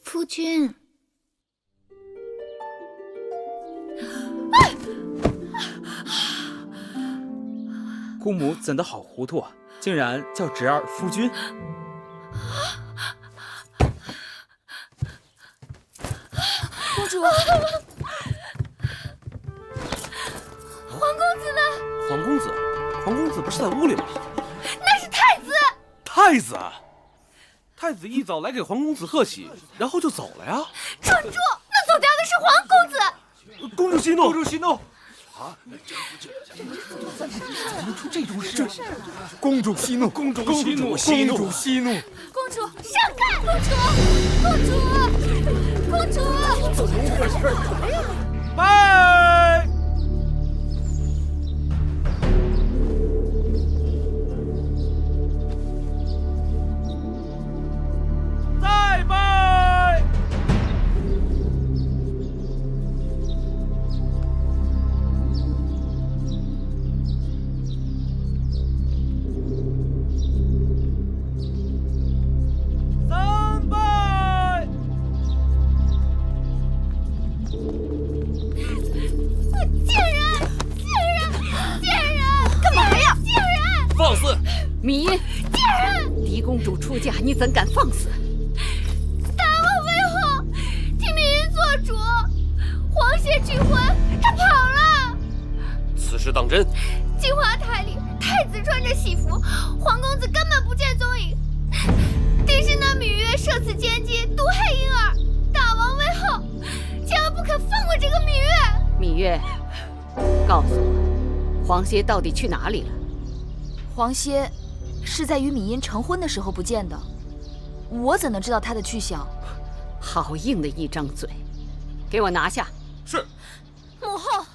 夫君。姑母怎的好糊涂啊，竟然叫侄儿夫君。公主，皇公子呢？皇公子，皇公子不是在屋里吗？那是太子。太子，太子一早来给皇公子贺喜，然后就走了呀。蠢猪，那走掉的是皇公子。公主息怒，公主息怒！啊，怎么出这种事？公主息怒！公主息怒！公主息怒！公主闪开！公主！公主！公主！怎么回事？拜！再拜！三拜！贱人！贱人！贱人！干嘛呀？贱人！放肆！芈音，贱人！嫡公主出嫁，你怎敢放肆？大王为后，替芈音做主。皇协拒婚，他跑了。此事当真？金华台里，太子穿着喜服，皇公子根本不见踪影。定是那芈月设此奸计，毒害婴儿。大王为后，千万不可放过这个芈月。芈月，告诉我，皇协到底去哪里了？皇协是在与芈音成婚的时候不见的，我怎能知道他的去向？好硬的一张嘴，给我拿下！是。母后，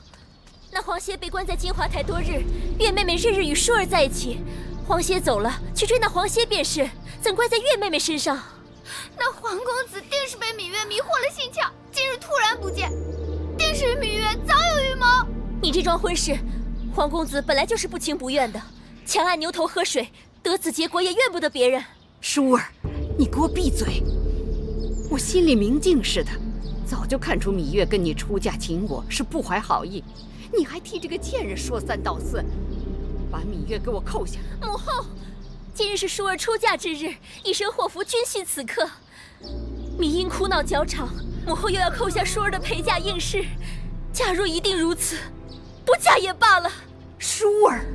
那皇协被关在金华台多日，月妹妹日日与舒儿在一起。皇协走了，去追那皇协便是，怎怪在月妹妹身上？那皇公子定是被芈月迷惑了心窍，今日突然不见，定是与芈月早有预谋。你这桩婚事，皇公子本来就是不情不愿的，强按牛头喝水，得此结果也怨不得别人。舒儿，你给我闭嘴！我心里明镜似的，早就看出芈月跟你出嫁秦国是不怀好意，你还替这个贱人说三道四，把芈月给我扣下！母后，今日是舒儿出嫁之日，一身祸福均系此刻。芈音哭闹较场，母后又要扣下舒儿的陪嫁应试。假若一定如此，不嫁也罢了。舒儿，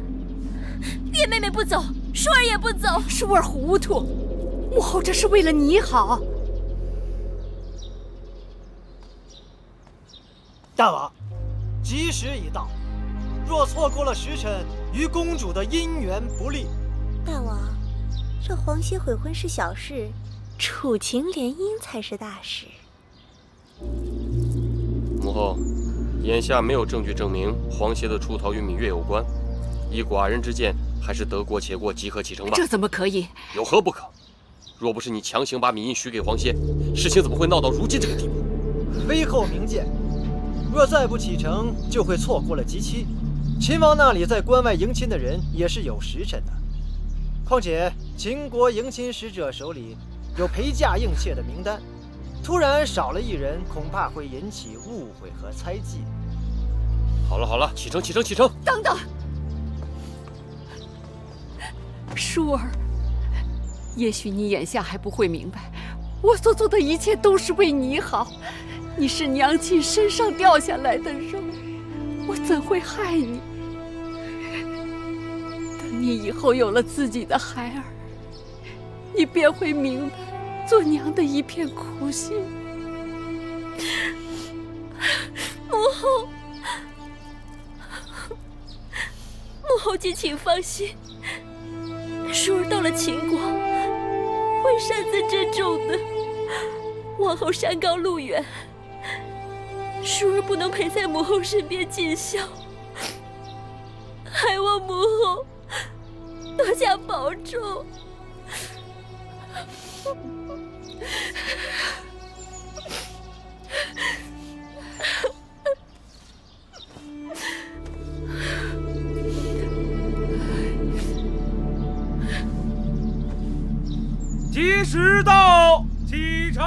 月妹妹不走，舒儿也不走。舒儿糊涂，母后这是为了你好。大王，吉时已到，若错过了时辰，与公主的姻缘不利。大王，这皇协悔婚是小事，楚秦联姻才是大事。母后，眼下没有证据证明皇协的出逃与芈月有关，依寡人之见，还是得过且过，即刻启程吧。这怎么可以？有何不可？若不是你强行把芈音许给皇协，事情怎么会闹到如今这个地步？微后明鉴，若再不启程，就会错过了吉期。秦王那里在关外迎亲的人也是有时辰的，况且秦国迎亲使者手里有陪嫁应妾的名单，突然少了一人，恐怕会引起误会和猜忌。好了好了，启程启程启程！等等，舒儿，也许你眼下还不会明白，我所做的一切都是为你好。你是娘亲身上掉下来的肉，我怎会害你？等你以后有了自己的孩儿，你便会明白做娘的一片苦心。母后，母后姐请放心，舒儿到了秦国，会擅自郑重的。往后山高路远，舒儿不能陪在母后身边尽孝，还望母后多加保重。吉时到，启程。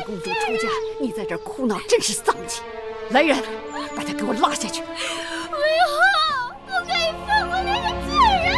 公主出嫁，你在这儿哭闹，真是丧气！来人，把她给我拉下去！为何不可以放过那个贱人？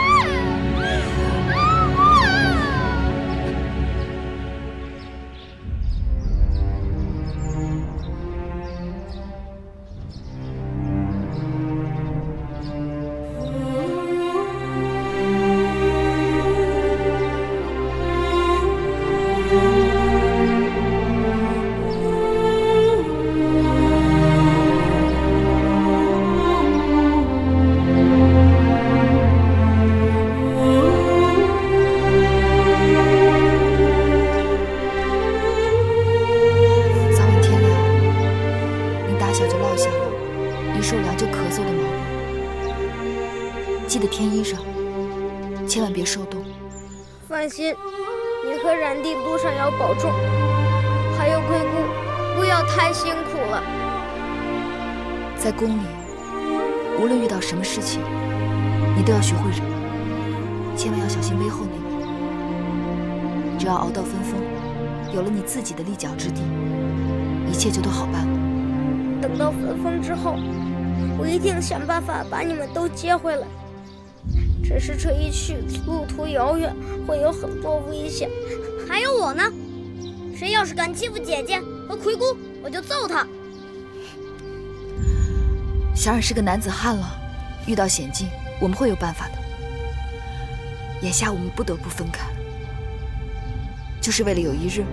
早晚天亮，您打小就落下了一受凉就咳嗽的毛病，记得添衣裳，千万别受冻。放心，你和冉帝路上要保重，还有贵姑，不要太辛苦了。在宫里，无论遇到什么事情，你都要学会忍，千万要小心背后那面。只要熬到分封，有了你自己的立脚之地，一切就都好办了。等到分封之后，我一定想办法把你们都接回来。只是这一去路途遥远，会有很多危险。还有我呢，谁要是敢欺负姐姐和魁姑，我就揍他。小冉是个男子汉了，遇到险境我们会有办法的。眼下我们不得不分开，就是为了有一日，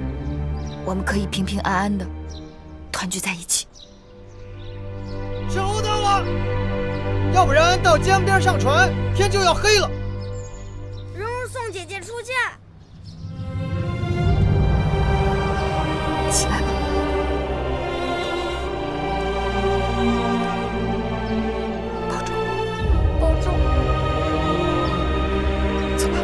我们可以平平安安的团聚在一起。求到了！要不然到江边上船，天就要黑了。蓉蓉送姐姐出嫁。起来吧。保重。保重。走吧。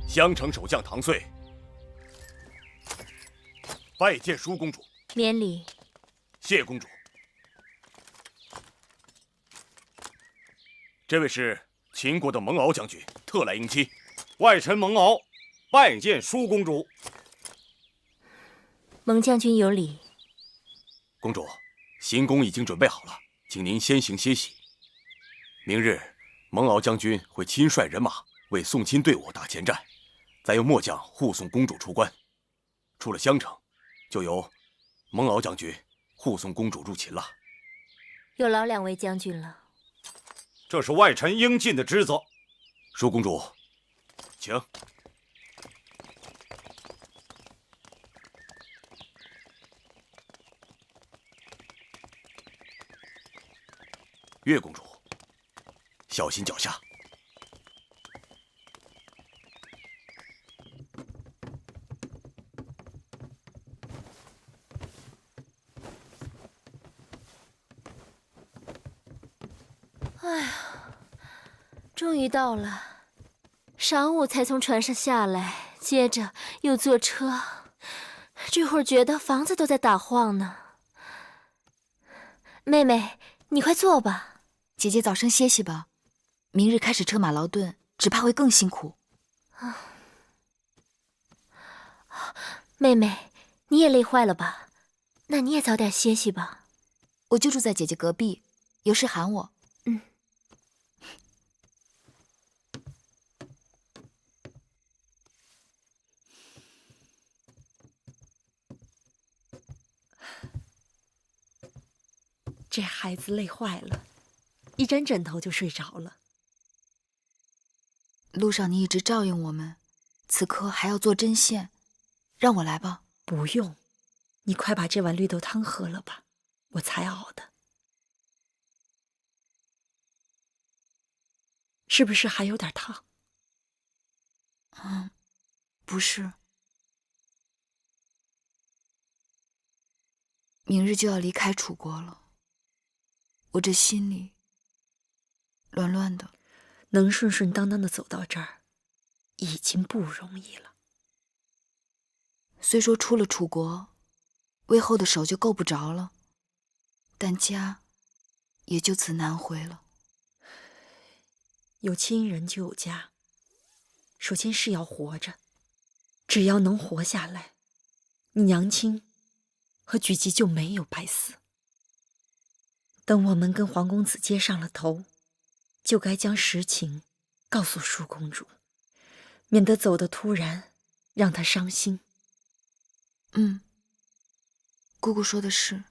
襄城守将唐遂拜见舒公主。免礼。谢公主。这位是秦国的蒙敖将军，特来迎亲。外臣蒙敖拜见舒公主。蒙将军有礼。公主，行宫已经准备好了，请您先行歇息。明日，蒙敖将军会亲率人马为送亲队伍打前站，再由末将护送公主出关。出了襄城，就由蒙敖将军护送公主入秦了。有劳两位将军了。这是外臣应尽的职责。舒公主，请。岳公主，小心脚下。哎呀，终于到了。晌午才从船上下来，接着又坐车，这会儿觉得房子都在打晃呢。妹妹，你快坐吧。姐姐早生歇息吧，明日开始车马劳顿，只怕会更辛苦。妹妹，你也累坏了吧？那你也早点歇息吧。我就住在姐姐隔壁，有事喊我。这孩子累坏了，一沾枕头就睡着了。路上你一直照应我们，此刻还要做针线，让我来吧。不用，你快把这碗绿豆汤喝了吧，我才熬的。是不是还有点烫？不是。明日就要离开楚国了，我这心里乱乱的。能顺顺当当的走到这儿，已经不容易了。虽说出了楚国，魏后的手就够不着了，但家也就此难回了。有亲人就有家，首先是要活着，只要能活下来，你娘亲和举姬就没有白死。等我们跟黄公子接上了头，就该将实情告诉舒公主，免得走得突然，让她伤心。姑姑说的是。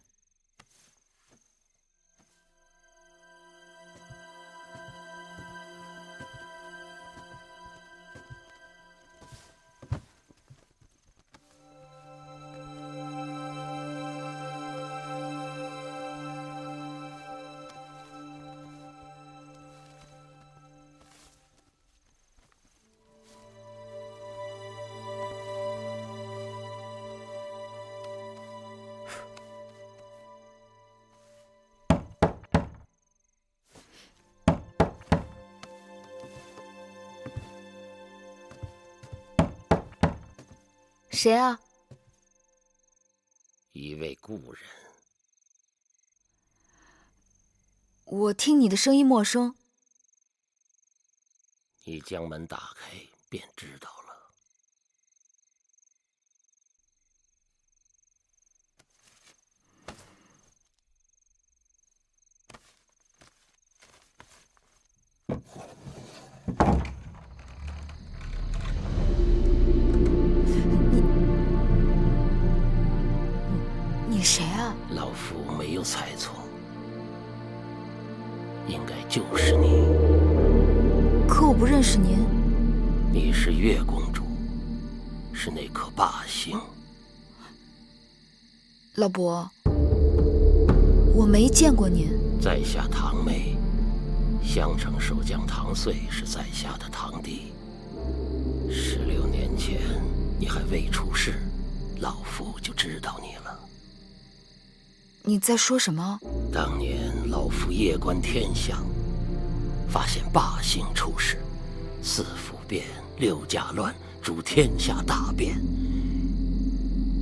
谁啊？一位故人。我听你的声音陌生。你将门打开，便知道了。你谁啊？老夫没有猜错，应该就是你。可我不认识您。你是月公主，是那颗霸星。老伯，我没见过您。在下堂妹，襄城守将唐遂是在下的堂弟。16年前你还未出世，老夫就知道你了。你在说什么？当年老夫夜观天象，发现霸星出世，4府变，6家乱，主天下大变。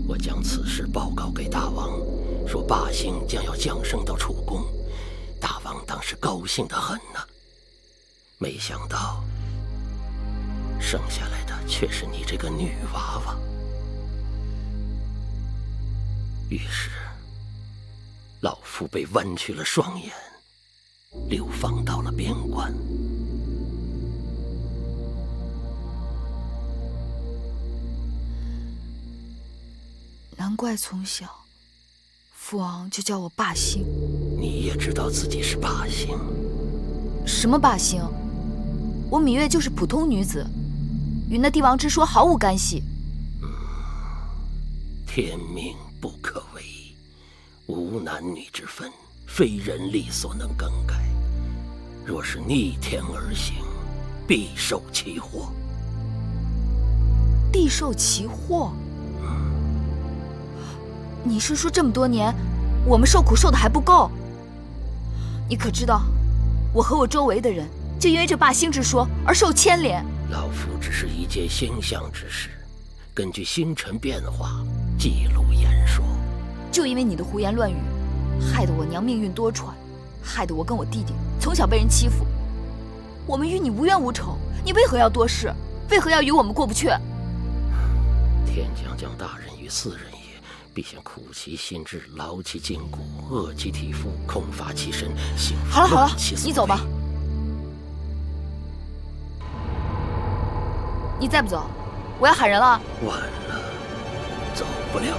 我将此事报告给大王，说霸星将要降生到楚宫。大王当时高兴得很呢，没想到生下来的却是你这个女娃娃。于是老夫被剜去了双眼，流放到了边关。难怪从小父王就叫我霸星。你也知道自己是霸星？什么霸星？我芈月就是普通女子，与那帝王之说毫无干系。天命不可违，无男女之分，非人力所能更改。若是逆天而行，必受其祸。必受其祸？你是说这么多年，我们受苦受的还不够？你可知道，我和我周围的人就因为这罢星之说而受牵连。老夫只是一介星象之士，根据星辰变化记录言说。就因为你的胡言乱语，害得我娘命运多舛，害得我跟我弟弟从小被人欺负。我们与你无冤无仇，你为何要多事？为何要与我们过不去？天将降大任于斯人也，必先苦其心志，劳其筋骨，饿其体肤，空乏其身，行好了好了，其所你走吧。你再不走，我要喊人了。晚了，走不了了。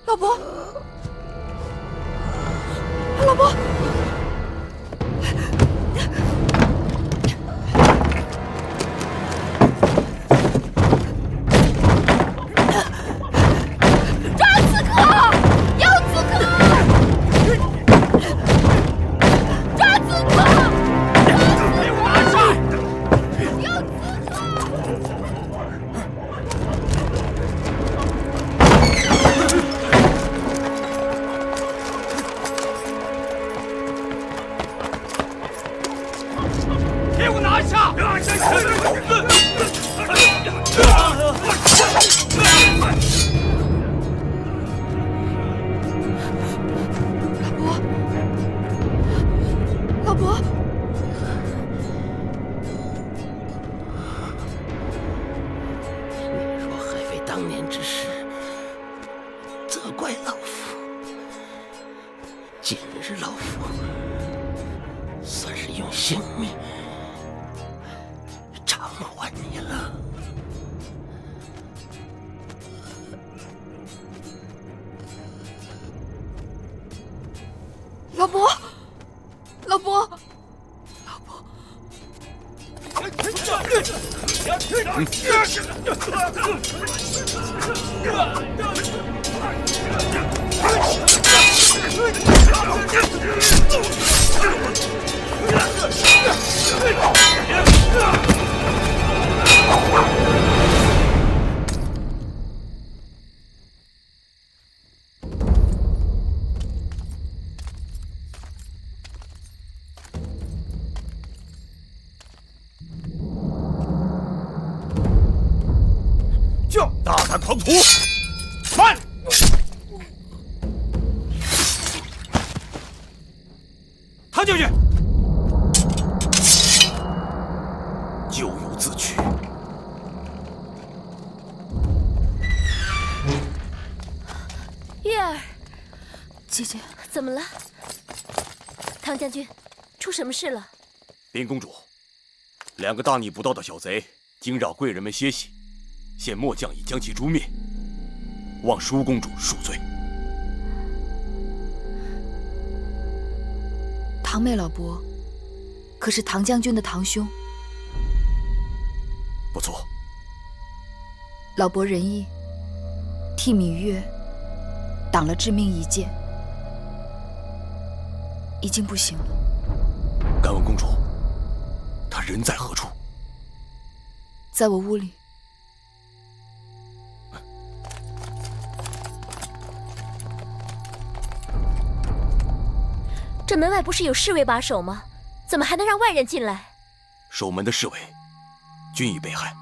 老伯，老伯。老伯，老伯，老伯，大胆狂徒，慢！他进去，咎由自取。月儿，姐姐，怎么了？唐将军，出什么事了？林公主，两个大逆不道的小贼惊扰贵人们歇息。现末将已将其诛灭，望舒公主恕罪。堂妹老伯，可是唐将军的堂兄？不错。老伯仁义，替芈月挡了致命一剑，已经不行了。敢问公主，他人在何处？在我屋里。这门外不是有侍卫把守吗？怎么还能让外人进来？守门的侍卫均已被害。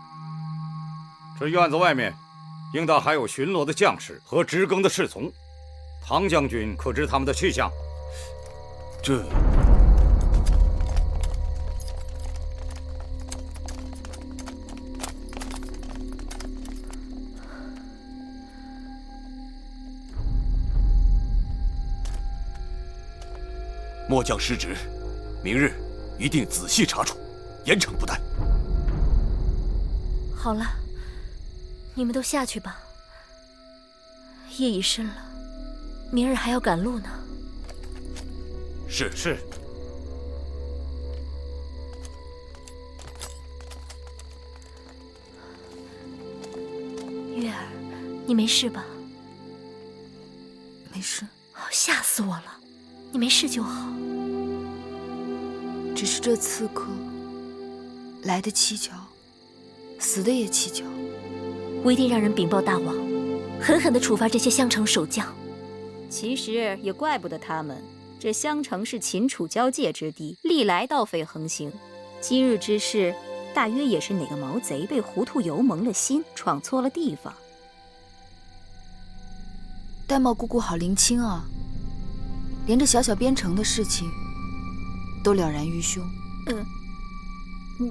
这院子外面应当还有巡逻的将士和值更的侍从，唐将军可知他们的去向？这……末将失职，明日一定仔细查处，严惩不贷。好了，你们都下去吧。夜已深了，明日还要赶路呢。是。月儿，你没事吧？没事。吓死我了！你没事就好。只是这刺客来得蹊跷，死的也蹊跷。我一定让人禀报大王，狠狠地处罚这些襄城守将。其实也怪不得他们，这襄城是秦楚交界之地，历来盗匪横行。今日之事，大约也是哪个毛贼被糊涂油蒙了心，闯错了地方。玳瑁姑姑好灵清啊，连这小小边城的事情都了然于胸。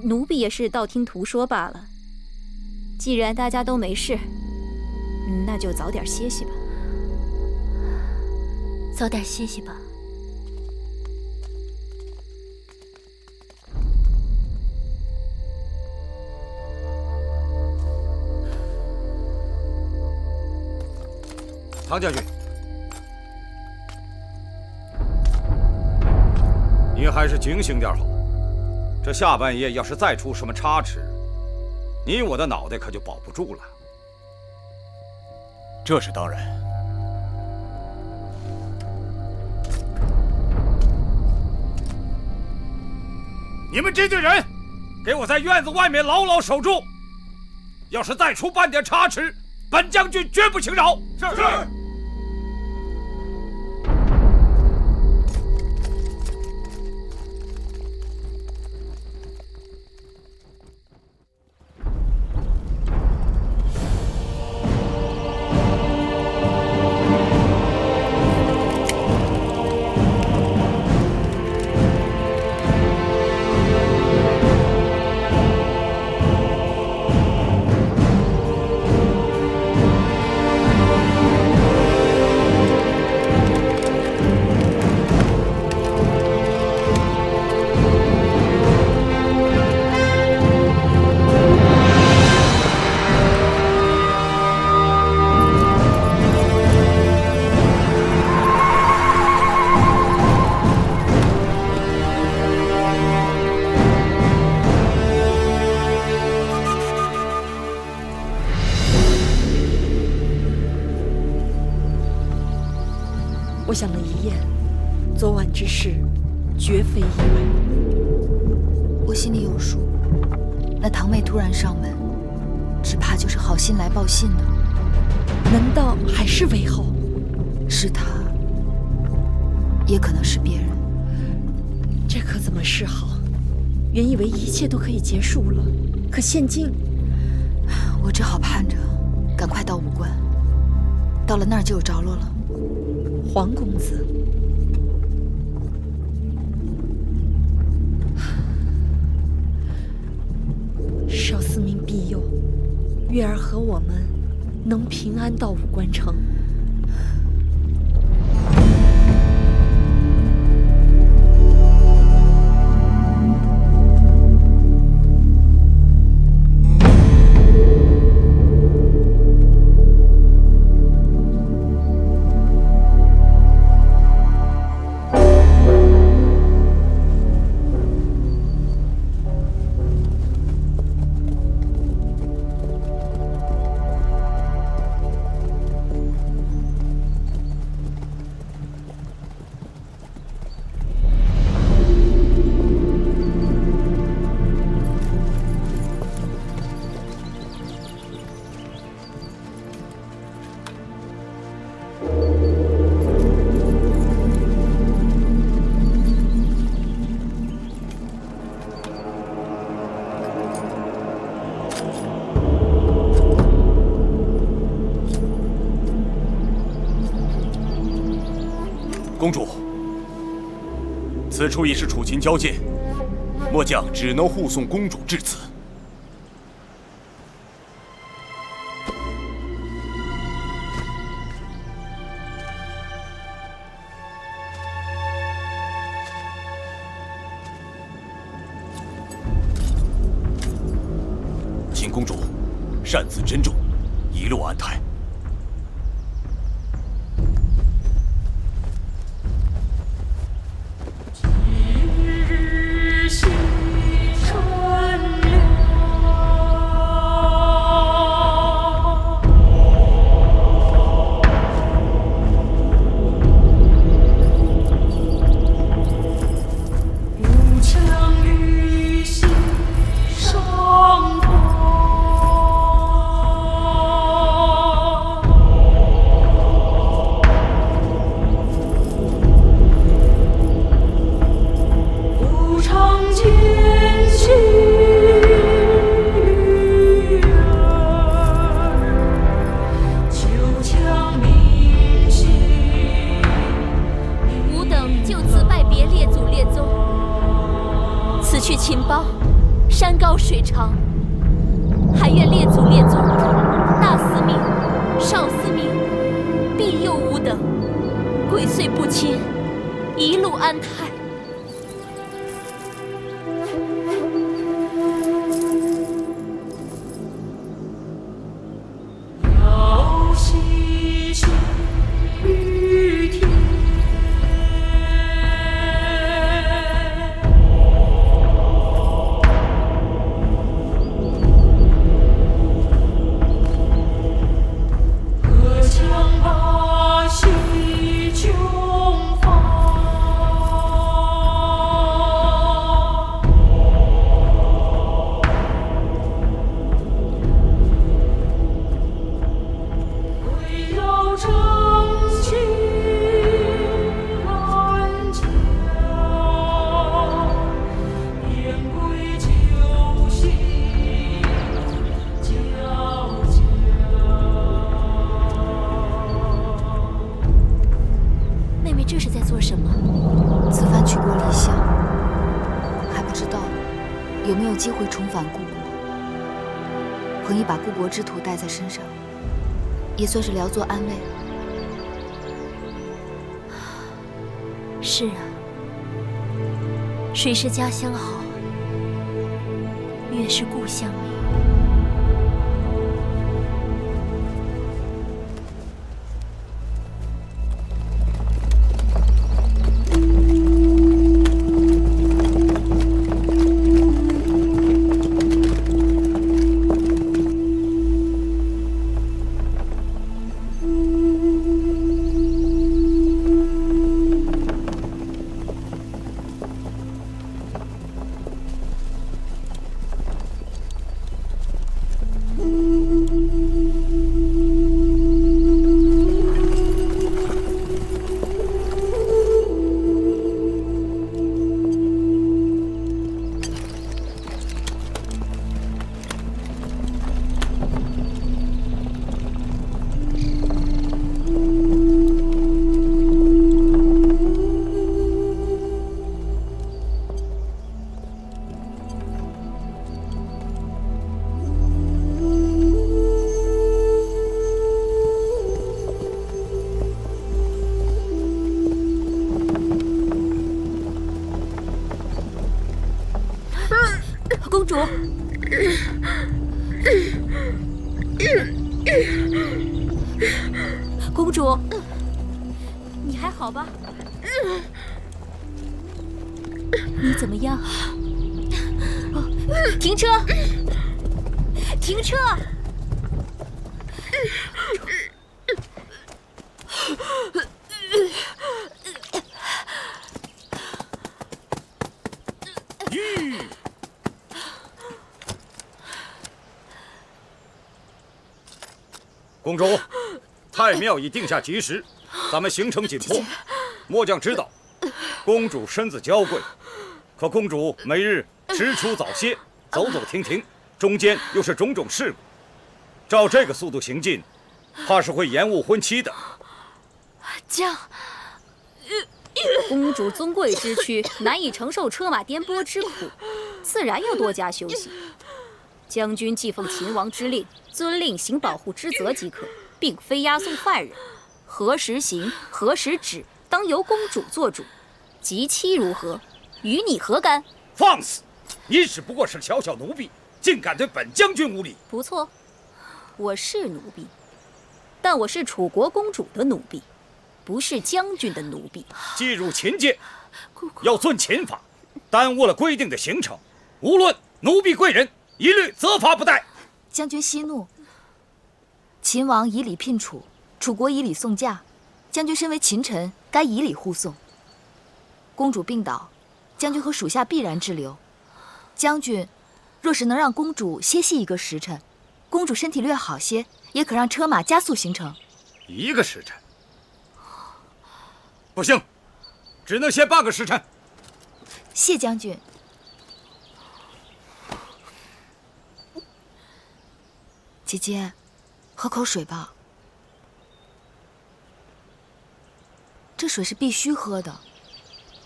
奴婢也是道听途说罢了。既然大家都没事，那就早点歇息吧。早点歇息吧。唐将军，你还是警醒点好。这下半夜要是再出什么差池，你我的脑袋可就保不住了。这是当然。你们这队人，给我在院子外面牢牢守住。要是再出半点差池，本将军绝不轻饶。是。我想了一夜，昨晚之事绝非意外。我心里有数，那堂妹突然上门，只怕就是好心来报信的。难道还是韦后？是他，也可能是别人。这可怎么是好？原以为一切都可以结束了，可现今，我只好盼着赶快到武关，到了那儿就有着落了。黄公子，少司命庇佑，月儿和我们能平安到武关城。公主，此处已是楚秦交界，末将只能护送公主至此。请公主擅自珍重，一路安泰。上光。山高水长，还愿列祖列宗、大司命、少司命、庇佑吾等鬼祟不侵，一路安泰。这是在做什么？此番去过离乡，还不知道有没有机会重返故国。彭毅把故国之土带在身上，也算是聊作安慰。是啊，水是家乡好，月是故乡明。公主，公主，你还好吧？你怎么样？停车！停车！公主，太庙已定下吉时，咱们行程紧迫。末将知道，公主身子娇贵，可公主每日迟出早歇，走走停停，中间又是种种事故，照这个速度行进，怕是会延误婚期的。将，公主尊贵之躯，难以承受车马颠簸之苦，自然要多加休息。将军既奉秦王之令，遵令行保护之责即可，并非押送犯人。何时行，何时止，当由公主做主。及期如何，与你何干？放肆！你只不过是小小奴婢，竟敢对本将军无礼！不错，我是奴婢，但我是楚国公主的奴婢，不是将军的奴婢。既入秦界，要遵秦法，耽误了规定的行程，无论奴婢贵人，一律责罚不贷。将军息怒，秦王以礼聘楚，楚国以礼送驾，将军身为秦臣，该以礼护送。公主病倒，将军和属下必然滞留。将军若是能让公主歇息一个时辰，公主身体略好些，也可让车马加速行程。一个时辰不行，只能歇半个时辰。谢将军。姐姐，喝口水吧。这水是必须喝的。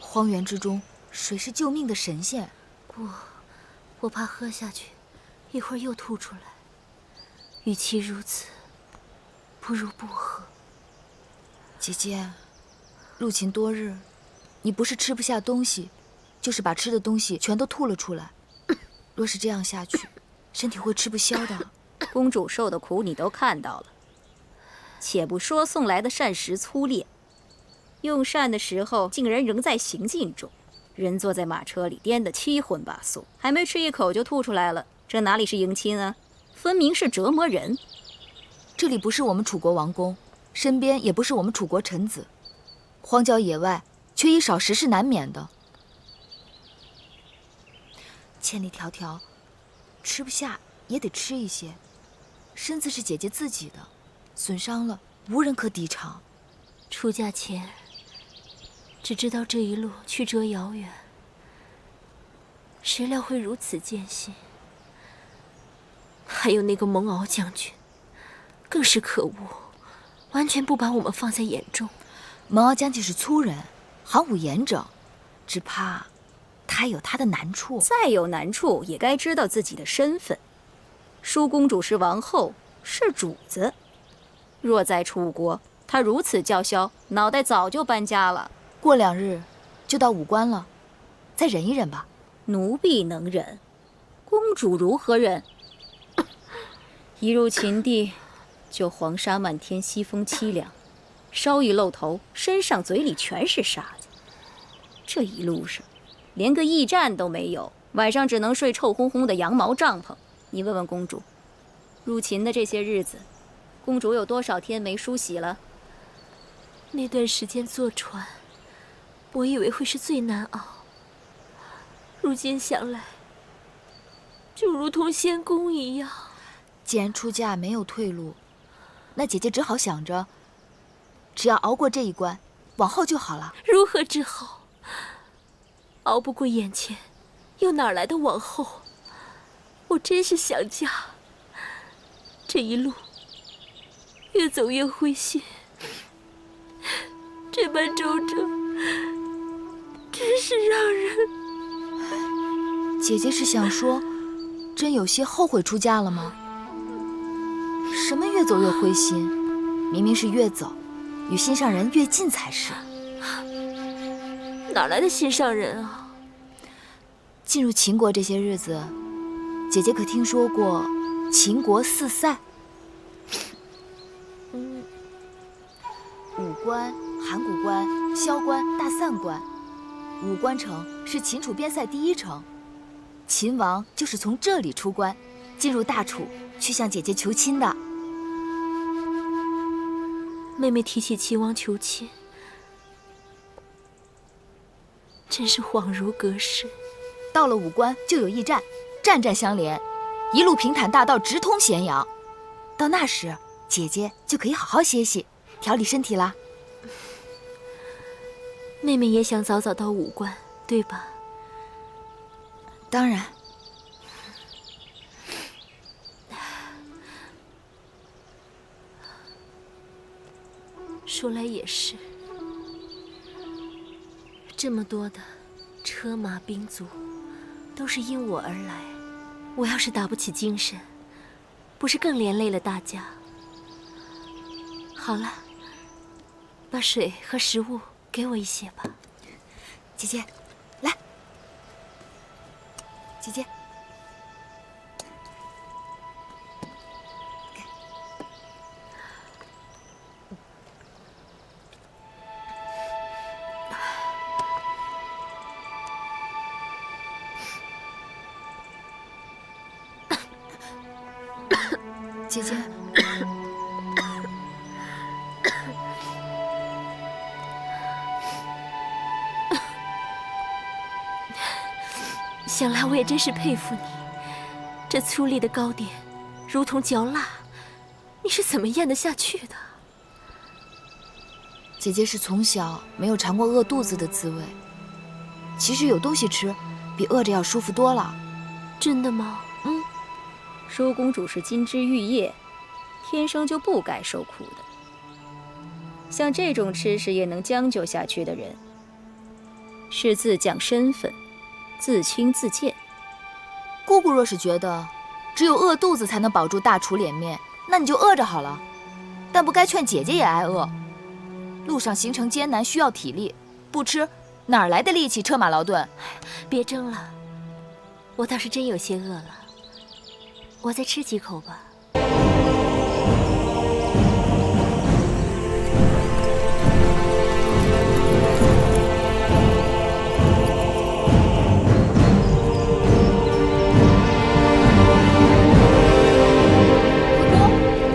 荒原之中，水是救命的神仙。不，我怕喝下去，一会儿又吐出来。与其如此，不如不喝。姐姐，入秦多日，你不是吃不下东西，就是把吃的东西全都吐了出来。若是这样下去，身体会吃不消的。公主受的苦你都看到了，且不说送来的膳食粗劣，用膳的时候竟然仍在行进中，人坐在马车里颠得七荤八素，还没吃一口就吐出来了，这哪里是迎亲啊，分明是折磨人。这里不是我们楚国王宫，身边也不是我们楚国臣子，荒郊野外，缺衣少食是难免的。千里迢迢，吃不下也得吃一些。身子是姐姐自己的，损伤了无人可抵偿。出嫁前，只知道这一路曲折遥远，谁料会如此艰辛。还有那个蒙敖将军，更是可恶，完全不把我们放在眼中。蒙敖将军是粗人，行武严整，只怕他有他的难处。再有难处，也该知道自己的身份。舒公主是王后，是主子。若在楚国，她如此叫嚣，脑袋早就搬家了。过2日就到武关了，再忍一忍吧。奴婢能忍，公主如何忍？一入秦地，就黄沙漫天，西风凄凉，稍一露头，身上嘴里全是沙子。这一路上，连个驿站都没有，晚上只能睡臭烘烘的羊毛帐篷。你问问公主，入秦的这些日子，公主有多少天没梳洗了？那段时间坐船，我以为会是最难熬，如今想来，就如同仙宫一样。既然出嫁没有退路，那姐姐只好想着，只要熬过这一关，往后就好了。如何之后？熬不过眼前，又哪来的往后？我真是想家。这一路，越走越灰心。这般周折，真是让人……姐姐是想说，真有些后悔出嫁了吗？什么越走越灰心？明明是越走，与心上人越近才是。哪来的心上人啊？进入秦国这些日子，姐姐可听说过秦国4塞？武关、函谷关、萧关、大散关。武关城是秦楚边塞第1城，秦王就是从这里出关，进入大楚，去向姐姐求亲的。妹妹提起秦王求亲，真是恍如隔世。到了武关就有驿站，站站相连，一路平坦大道直通咸阳。到那时，姐姐就可以好好歇息，调理身体啦。妹妹也想早早到武关，对吧？当然。说来也是，这么多的车马兵卒，都是因我而来。我要是打不起精神，不是更连累了大家？好了，把水和食物给我一些吧。姐姐，来，姐姐。姐姐，想来我也真是佩服你，这粗粝的糕点，如同嚼蜡，你是怎么咽得下去的？姐姐是从小没有尝过饿肚子的滋味，其实有东西吃，比饿着要舒服多了。真的吗？舒公主是金枝玉叶，天生就不该受苦的。像这种吃食也能将就下去的人，是自降身份，自轻自贱。姑姑若是觉得只有饿肚子才能保住大厨脸面，那你就饿着好了。但不该劝姐姐也挨饿。路上行程艰难，需要体力，不吃哪儿来的力气车马劳顿？别争了，我倒是真有些饿了，我再吃几口吧。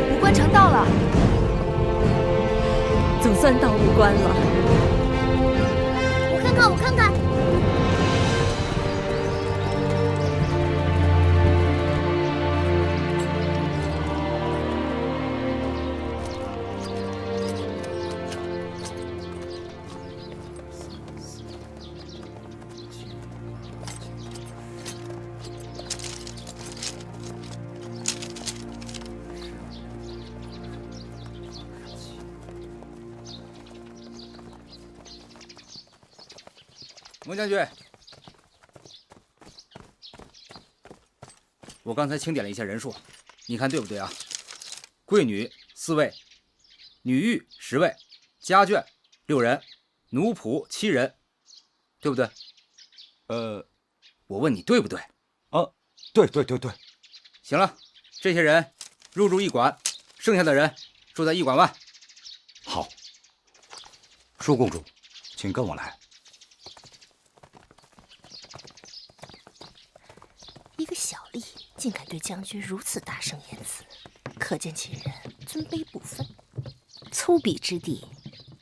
五关城到了，总算到五关了。我看看，我看看。蒙将军，我刚才清点了一下人数，你看对不对啊？贵女4位，女御10位，家眷6人，奴仆7人，对不对？我问你对不对？对。行了，这些人入住驿馆，剩下的人住在驿馆外。好，舒公主，请跟我来。一个小吏竟敢对将军如此大声言辞，可见其人尊卑不分，粗鄙之地，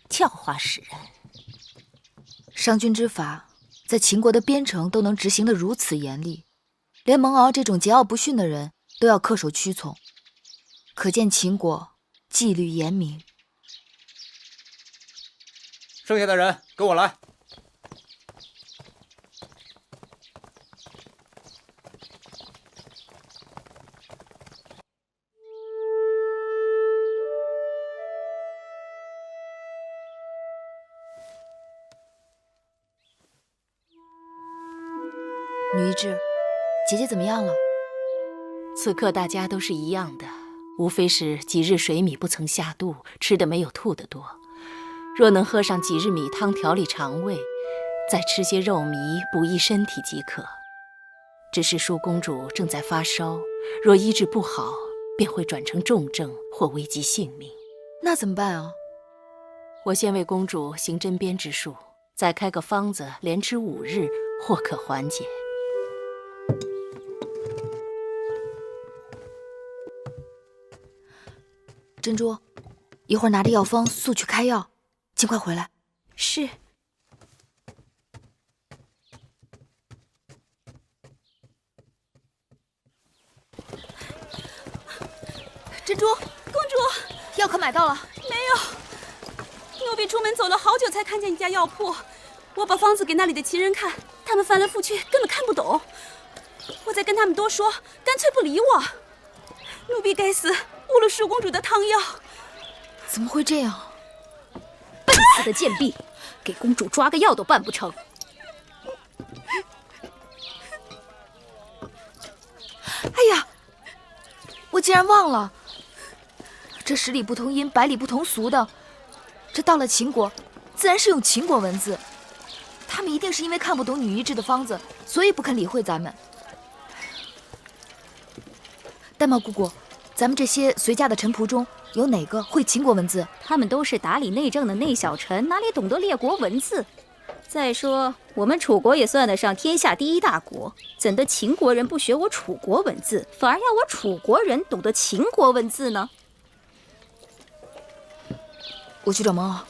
教化使人。商君之法，在秦国的边城都能执行得如此严厉，连蒙敖这种桀骜不驯的人都要恪守屈从，可见秦国纪律严明。剩下的人跟我来。女一志，姐姐怎么样了？此刻大家都是一样的，无非是几日水米不曾下肚，吃的没有吐的多。若能喝上几日米汤调理肠胃，再吃些肉糜补益身体即可。只是舒公主正在发烧，若医治不好，便会转成重症或危及性命。那怎么办啊？我先为公主行针砭之术，再开个方子，连吃5日，或可缓解。珍珠，一会儿拿着药方速去开药，尽快回来。是。珍珠，公主，药可买到了？没有，奴婢出门走了好久才看见一家药铺，我把方子给那里的旗人看，他们翻来覆去根本看不懂。我再跟他们多说，干脆不理我。奴婢该死，误了舒公主的汤药。怎么会这样？笨死的贱婢，给公主抓个药都办不成。哎呀，我竟然忘了，这10里不同音，百里不同俗的，这到了秦国，自然是用秦国文字。他们一定是因为看不懂女医治的方子，所以不肯理会咱们。玳瑁姑姑，咱们这些随驾的臣仆中，有哪个会秦国文字？他们都是打理内政的内小臣，哪里懂得列国文字？再说，我们楚国也算得上天下第1大国，怎的秦国人不学我楚国文字，反而要我楚国人懂得秦国文字呢？我去找蒙敖。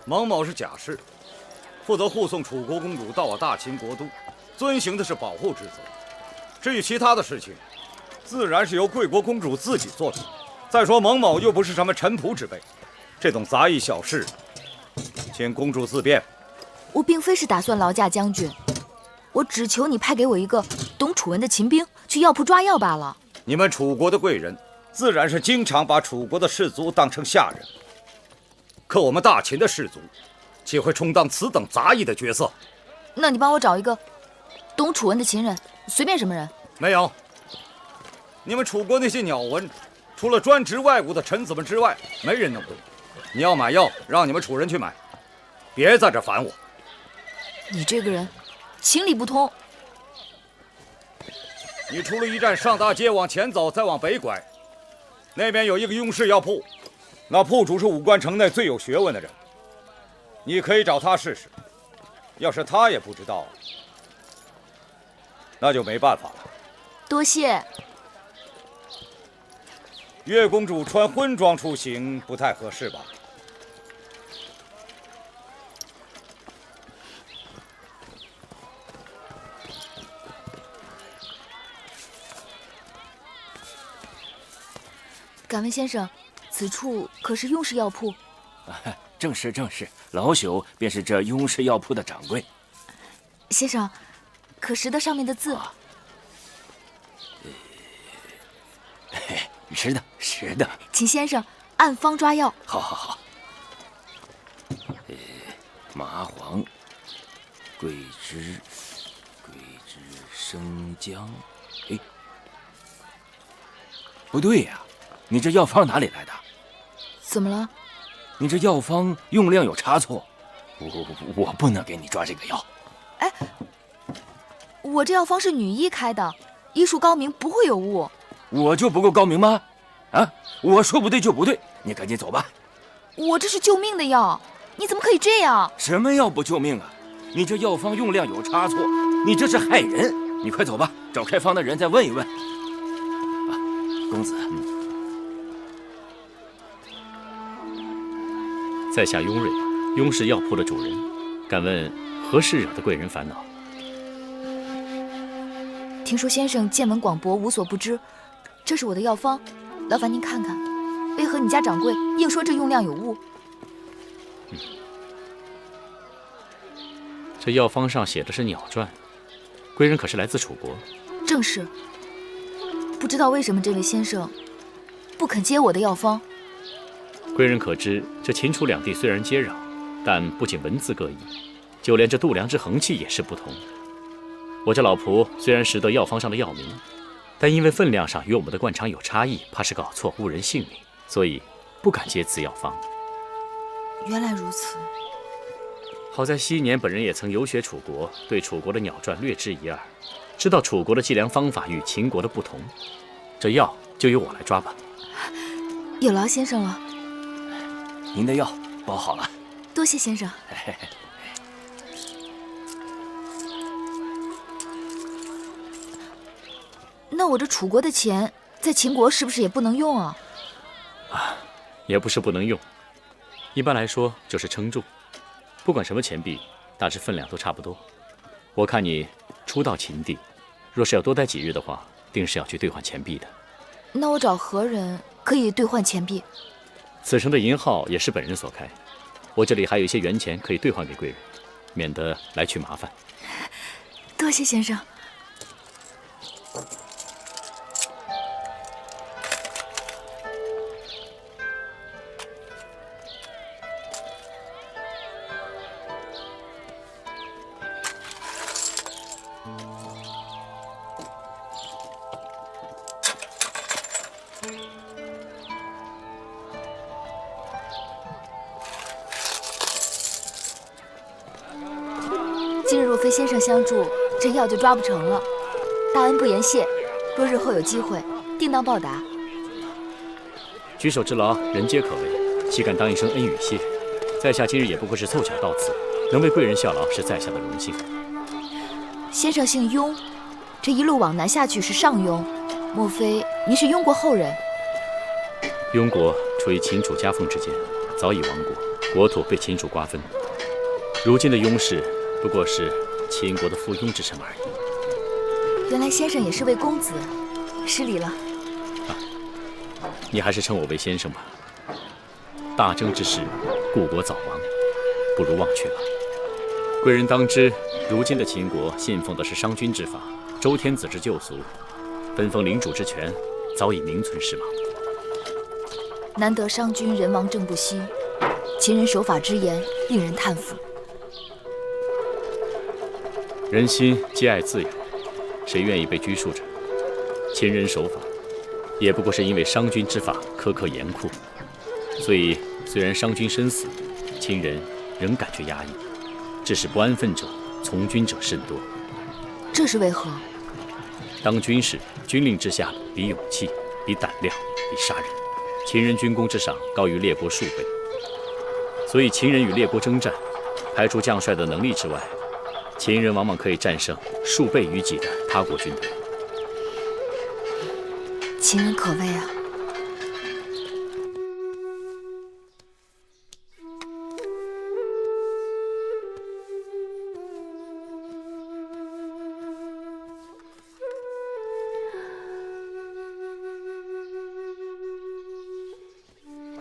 蒙某是贾氏，负责护送楚国公主到我大秦国都，遵行的是保护职责。至于其他的事情，自然是由贵国公主自己做主。再说蒙某又不是什么臣仆之辈，这种杂役小事，请公主自便。我并非是打算劳驾将军，我只求你派给我一个懂楚文的秦兵，去药铺抓药罢了。你们楚国的贵人，自然是经常把楚国的士卒当成下人。可我们大秦的士卒，岂会充当此等杂役的角色？那你帮我找一个懂楚文的秦人，随便什么人。没有。你们楚国那些鸟文，除了专职外务的臣子们之外，没人能懂。你要买药，让你们楚人去买，别在这烦我。你这个人，情理不通。你出了驿站，上大街往前走，再往北拐，那边有一个雍氏药铺，那铺主是武关城内最有学问的人，你可以找他试试。要是他也不知道，那就没办法了。多谢。月公主穿婚装出行不太合适吧？敢问先生，此处可是雍氏药铺？正是正是，老朽便是这雍氏药铺的掌柜。先生，可识得上面的字？识得识得。请先生按方抓药。好好好。麻黄、桂枝、生姜。哎，不对呀，你这药方哪里来的？怎么了？你这药方用量有差错，我不能给你抓这个药。哎，我这药方是女医开的，医术高明，不会有误。我就不够高明吗？啊，我说不对就不对，你赶紧走吧。我这是救命的药，你怎么可以这样？什么药不救命啊？你这药方用量有差错，你这是害人。你快走吧，找开方的人再问一问。啊，公子。在下雍瑞，雍氏药铺的主人，敢问何事惹得贵人烦恼？听说先生见闻广博，无所不知，这是我的药方，劳烦您看看，为何你家掌柜硬说这用量有误？这药方上写的是鸟传，贵人可是来自楚国？正是。不知道为什么这位先生不肯接我的药方。贵人可知，这秦楚两地虽然接壤，但不仅文字各异，就连这度量之衡器也是不同。我这老仆虽然识得药方上的药名，但因为分量上与我们的惯常有差异，怕是搞错误人性命，所以不敢接此药方。原来如此。好在昔年本人也曾游学楚国，对楚国的鸟传略知一二，知道楚国的计量方法与秦国的不同。这药就由我来抓吧。有劳先生了。您的药包好了。多谢先生。那我这楚国的钱在秦国是不是也不能用啊？也不是不能用，一般来说就是称重，不管什么钱币，大致分量都差不多。我看你初到秦地，若是要多待几日的话，定是要去兑换钱币的。那我找何人可以兑换钱币？此城的银号也是本人所开，我这里还有一些元钱可以兑换给贵人，免得来去麻烦。多谢先生。今日若非先生相助，这药就抓不成了。大恩不言谢，若日后有机会，定当报答。举手之劳，人皆可为，岂敢当一声恩与谢？在下今日也不过是凑巧到此，能为贵人效劳，是在下的荣幸。先生姓雍，这一路往南下去是上庸，莫非您是庸国后人？庸国处于秦楚夹缝之间，早已亡国，国土被秦楚瓜分。如今的雍氏不过是秦国的附庸之臣而已。原来先生也是位公子，失礼了。你还是称我为先生吧。大征之时，故国早亡，不如忘却吧。贵人当知，如今的秦国信奉的是商君之法，周天子之旧俗，分封领主之权早已名存实亡。难得商君人亡政不息，秦人守法之严，令人叹服。人心皆爱自由，谁愿意被拘束着？秦人守法，也不过是因为商君之法苛刻严酷，所以虽然商君身死，秦人仍感觉压抑，致使不安分者、从军者甚多。这是为何？当军事，军令之下比勇气，比胆量，比杀人。秦人军功之赏高于列国数倍，所以秦人与列国征战，排除将帅的能力之外，秦人往往可以战胜数倍于己的他国军队。秦人可畏啊！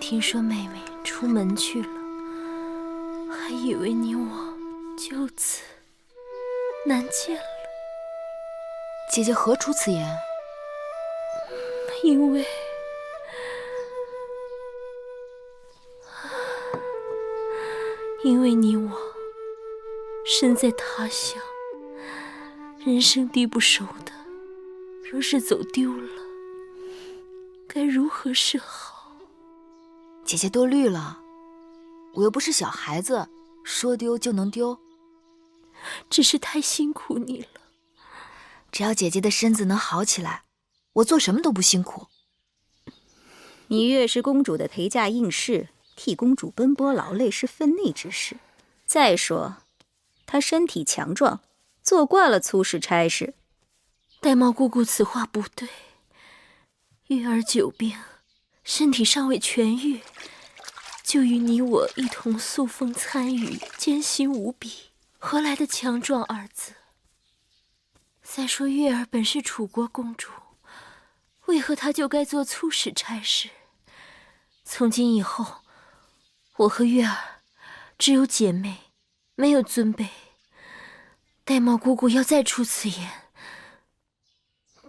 听说妹妹出门去了，还以为你我就此难见了。姐姐何出此言？因为你我身在他乡，人生地不熟的，若是走丢了，该如何是好？姐姐多虑了，我又不是小孩子，说丢就能丢。只是太辛苦你了。只要姐姐的身子能好起来，我做什么都不辛苦。芈月是公主的陪嫁应试，替公主奔波劳累是分内之事。再说，她身体强壮，做惯了粗事差事。玳瑁姑姑此话不对，月儿久病，身体尚未痊愈，就与你我一同素风参与，艰辛无比，何来的强壮二字？再说月儿本是楚国公主，为何她就该做粗使差事？从今以后，我和月儿只有姐妹，没有尊卑。玳瑁姑姑要再出此言，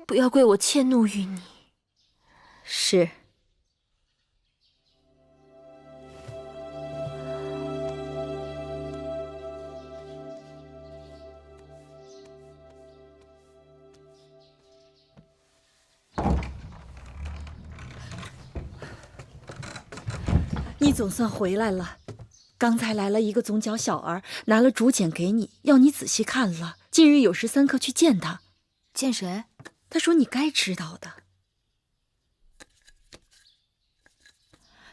不要怪我迁怒于你。是。你总算回来了。刚才来了一个总角小儿，拿了竹简给你，要你仔细看了。近日有时3刻去见他。见谁？他说你该知道的。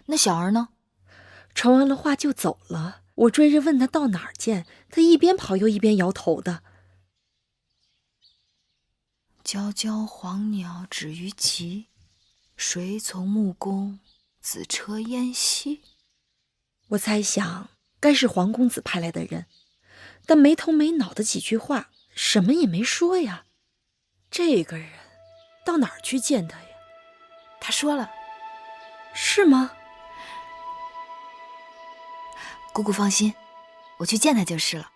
那小儿呢？传完了话就走了。我追着问他到哪儿见，他一边跑又一边摇头的。皎皎黄鸟止于棘，谁从木工子车烟兮。我猜想该是黄公子派来的人，但没头没脑的几句话，什么也没说呀。这个人到哪儿去见他呀？他说了。是吗？姑姑放心，我去见他就是了。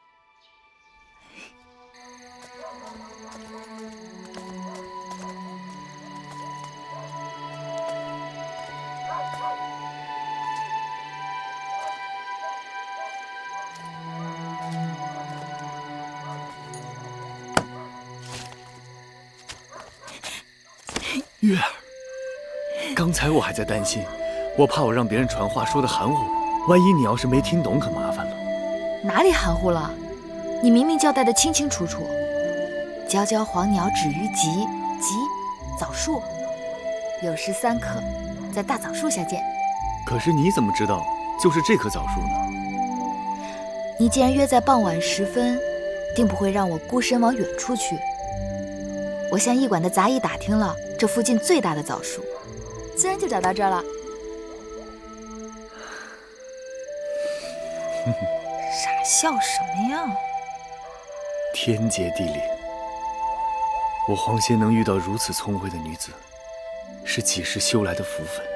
月儿，刚才我还在担心，我怕我让别人传话说的含糊，万一你要是没听懂，可麻烦了。哪里含糊了？你明明交代的清清楚楚。皎皎黄鸟止于棘，棘枣树，有时3刻，在大枣树下见。可是你怎么知道就是这棵枣树呢？你既然约在傍晚时分，定不会让我孤身往远处去。我向驿馆的杂役打听了，这附近最大的枣树，自然就找到这儿了。傻笑什么呀？天结地灵，我黄仙能遇到如此聪慧的女子，是几世修来的福分。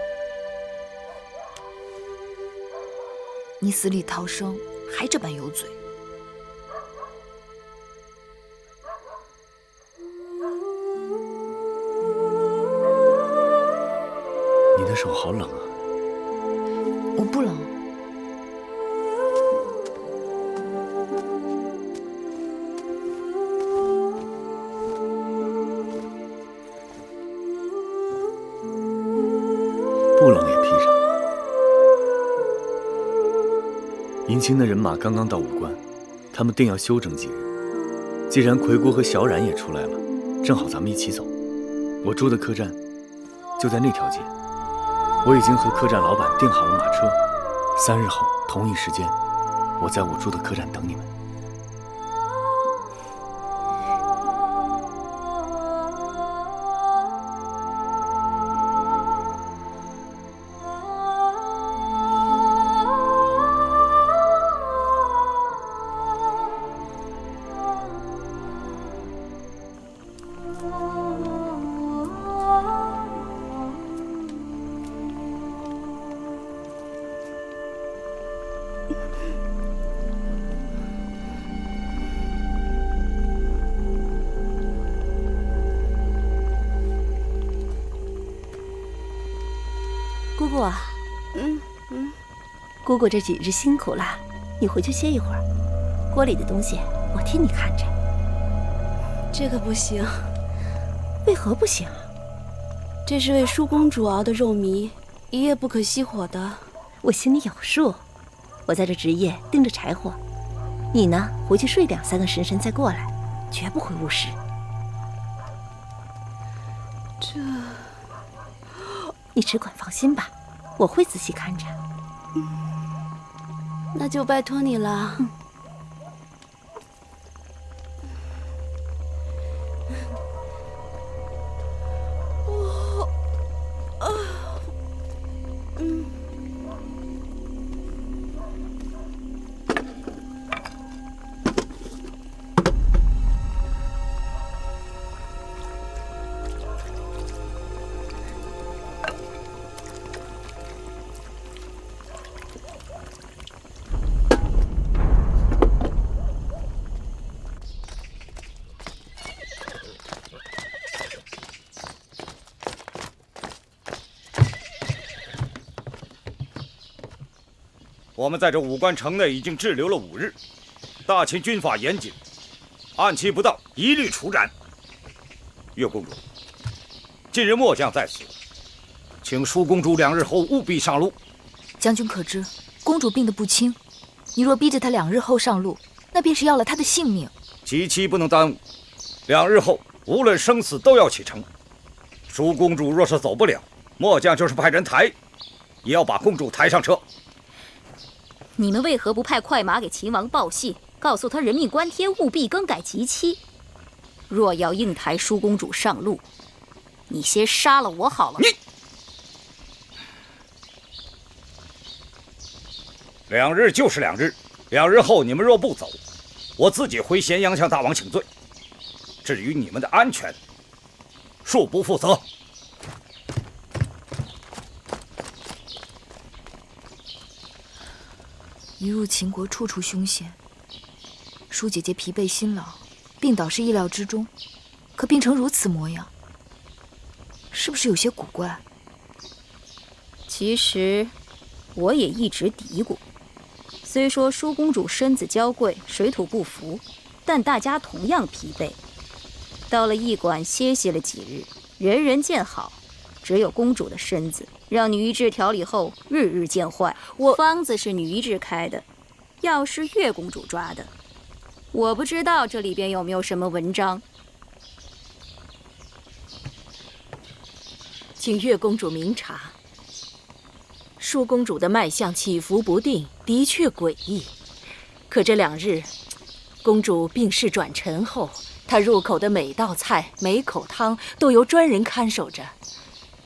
你死里逃生，还这般有嘴。你的手好冷啊。我不冷。布冷也披上。迎亲的人马刚刚到武关，他们定要休整几日。既然奎国和小冉也出来了，正好咱们一起走。我住的客栈就在那条街，我已经和客栈老板订好了马车。3日后同一时间，我在我住的客栈等你们。姑姑啊，姑姑这几日辛苦了，你回去歇一会儿。锅里的东西我替你看着。这个不行。为何不行？这是为舒公主熬的肉糜，一夜不可熄火的。我心里有数，我在这值夜盯着柴火，你呢回去睡2、3个时辰再过来，绝不会误事。这，你只管放心吧，我会仔细看着。那就拜托你了。我们在这武关城内已经滞留了5日，大秦军法严谨，按期不到一律处斩。月公主，近日末将在此，请舒公主2日后务必上路。将军可知，公主病得不轻，你若逼着她2日后上路，那便是要了她的性命。吉期不能耽误，2日后无论生死都要启程。舒公主若是走不了，末将就是派人抬，也要把公主抬上车。你们为何不派快马给秦王报信，告诉他人命关天，务必更改吉期？若要硬抬舒公主上路，你先杀了我好了。你2日就是2日，2日后你们若不走，我自己回咸阳向大王请罪。至于你们的安全，恕不负责。一入秦国，处处凶险。舒姐姐疲惫辛劳，病倒是意料之中，可病成如此模样，是不是有些古怪？其实，我也一直嘀咕。虽说舒公主身子娇贵，水土不服，但大家同样疲惫。到了驿馆歇息了几日，人人见好，只有公主的身子，让女医治调理后日日见坏。方子是女医治开的，药是月公主抓的。我不知道这里边有没有什么文章。请月公主明察。舒公主的脉象起伏不定，的确诡异。可这2日，公主病势转沉后，她入口的每道菜、每口汤都由专人看守着，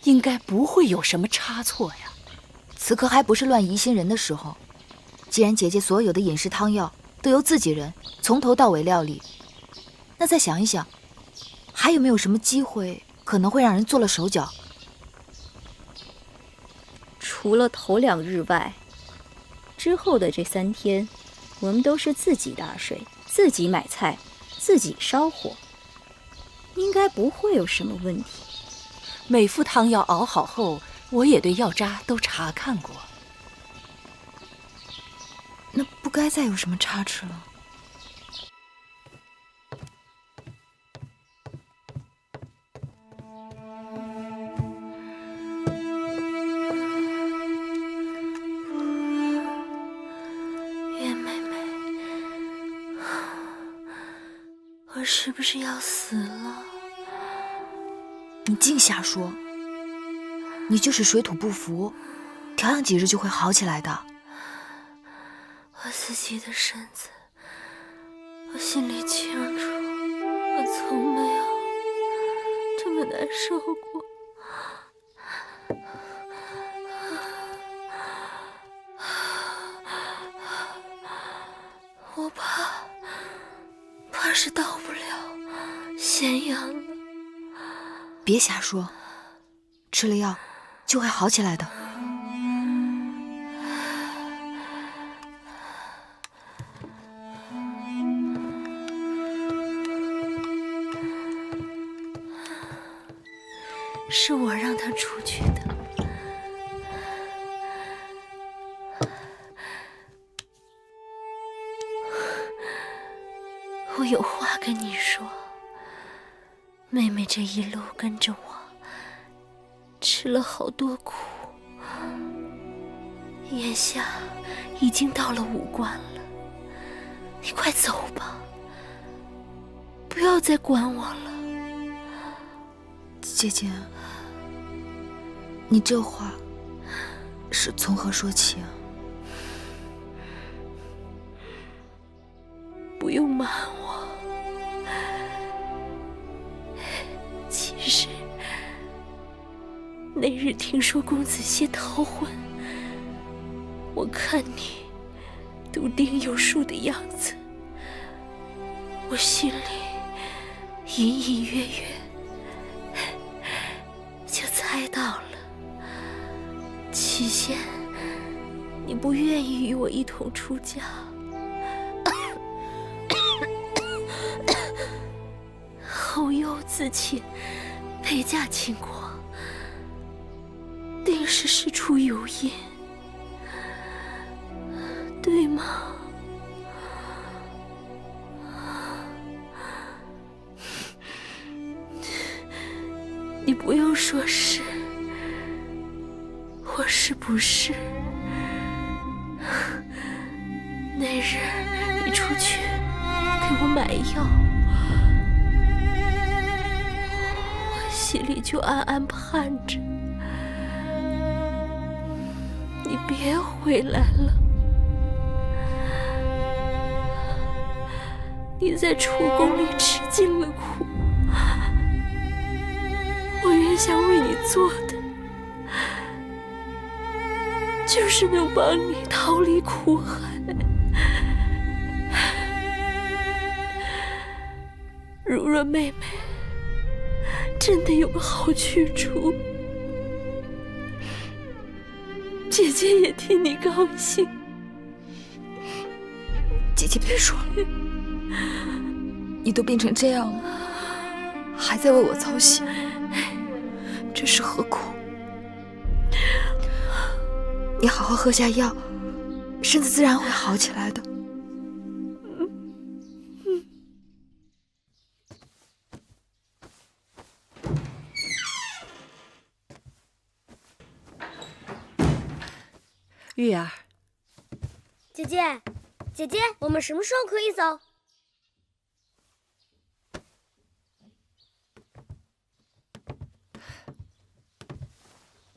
应该不会有什么差错呀。此刻还不是乱疑心人的时候。既然姐姐所有的饮食汤药都由自己人从头到尾料理，那再想一想，还有没有什么机会可能会让人做了手脚？除了头2日外，之后的这3天，我们都是自己打水，自己买菜，自己烧火，应该不会有什么问题。每副汤药熬好后，我也对药渣都查看过。那不该再有什么差池了。我是不是要死了？你净瞎说！你就是水土不服，调养几日就会好起来的。我自己的身子，我心里清楚，我从没有这么难受过。我怕是到不了咸阳了。别瞎说，吃了药就会好起来的。是我让他出去的。我有话跟你说，妹妹这一路跟着我，吃了好多苦，眼下已经到了5关了，你快走吧，不要再管我了。姐姐，你这话是从何说起啊？不用瞒我，其实那日听说公子谢逃婚，我看你笃定有数的样子，我心里隐隐约约就猜到了。起先你不愿意与我一同出家，后又自请陪嫁秦国，定是事出有因，对吗？你不用说是或是不是。那日你出去给我买药，我心里就暗暗盼着你别回来了。你在楚宫里吃尽了苦，我原想为你做的就是能帮你逃离苦海。如若妹妹真的有个好去处，姐姐也替你高兴。姐姐别说了，你都病成这样了，还在为我操心，这是何苦？你好好喝下药，身子自然会好起来的。玉儿，姐姐，姐姐，我们什么时候可以走？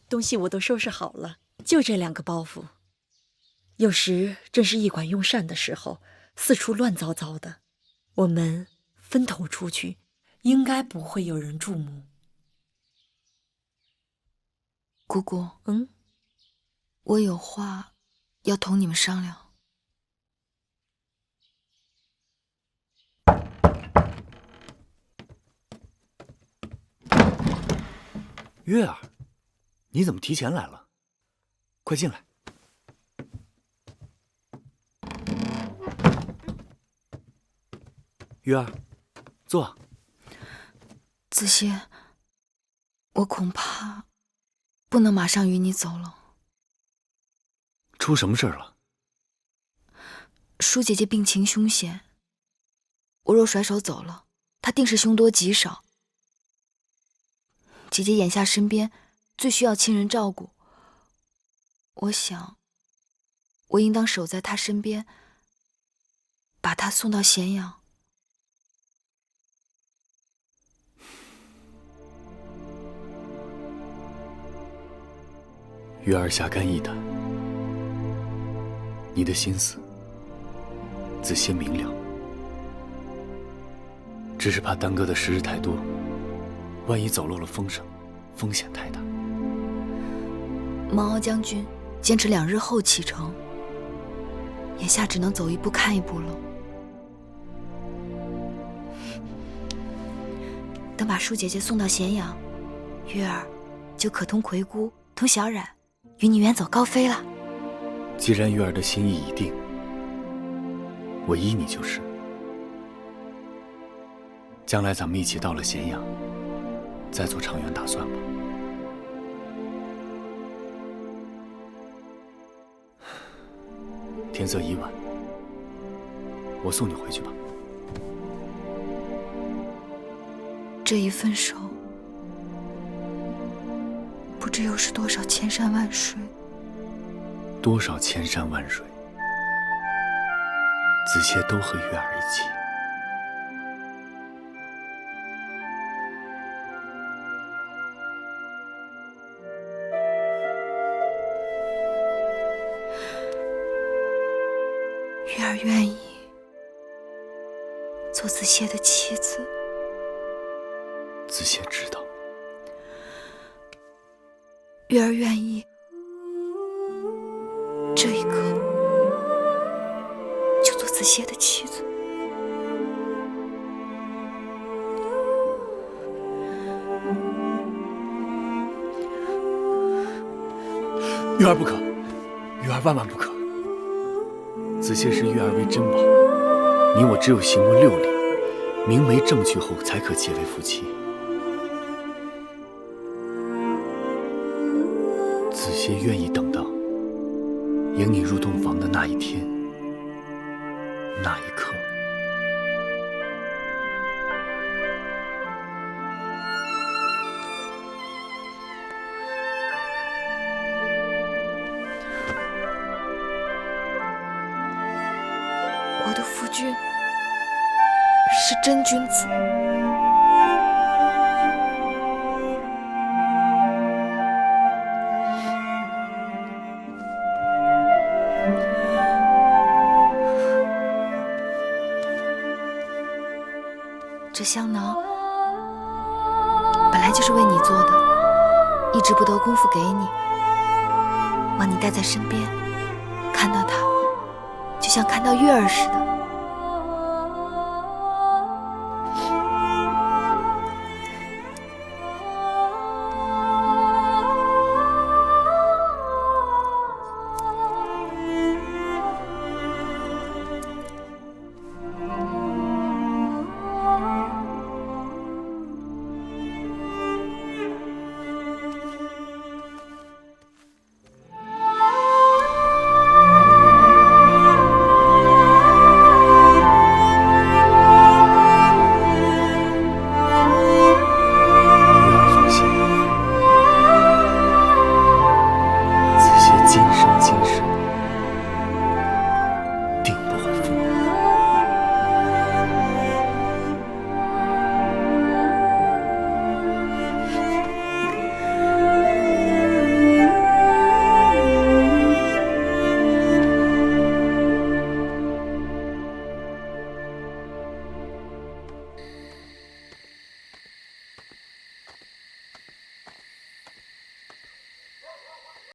东西我都收拾好了，就这2个包袱。有时正是一管用膳的时候，四处乱糟糟的，我们分头出去，应该不会有人注目。姑姑，我有话要同你们商量。月儿，你怎么提前来了？快进来。月儿，坐。子歇，我恐怕不能马上与你走了。出什么事儿了？舒姐姐病情凶险，我若甩手走了，她定是凶多吉少。姐姐眼下身边最需要亲人照顾，我想，我应当守在她身边，把她送到咸阳。月儿下干一谈，你的心思，子歇明了。只是怕耽搁的时日太多，万一走漏了风声，风险太大。毛敖将军坚持2日后启程，眼下只能走一步看一步了。等把舒姐姐送到咸阳，月儿就可同魁姑、同小冉与你远走高飞了。既然月儿的心意已定，我依你就是。将来咱们一起到了咸阳，再做长远打算吧。天色已晚，我送你回去吧。这一分手，不知又是多少千山万水。多少千山万水，子歇都和月儿一起。月儿愿意做子歇的妻子。子歇知道。月儿愿意这一刻就做子歇的妻子。月儿不可，月儿万万不可。子歇视月儿为珍宝，你我只有行过6礼，明媒正娶后，才可结为夫妻。子歇愿意等到迎你入洞房的那一天，那一刻。我的夫君是真君子。这香囊本来就是为你做的，一直不得功夫给你，望你带在身边，看到它就像看到月儿似的。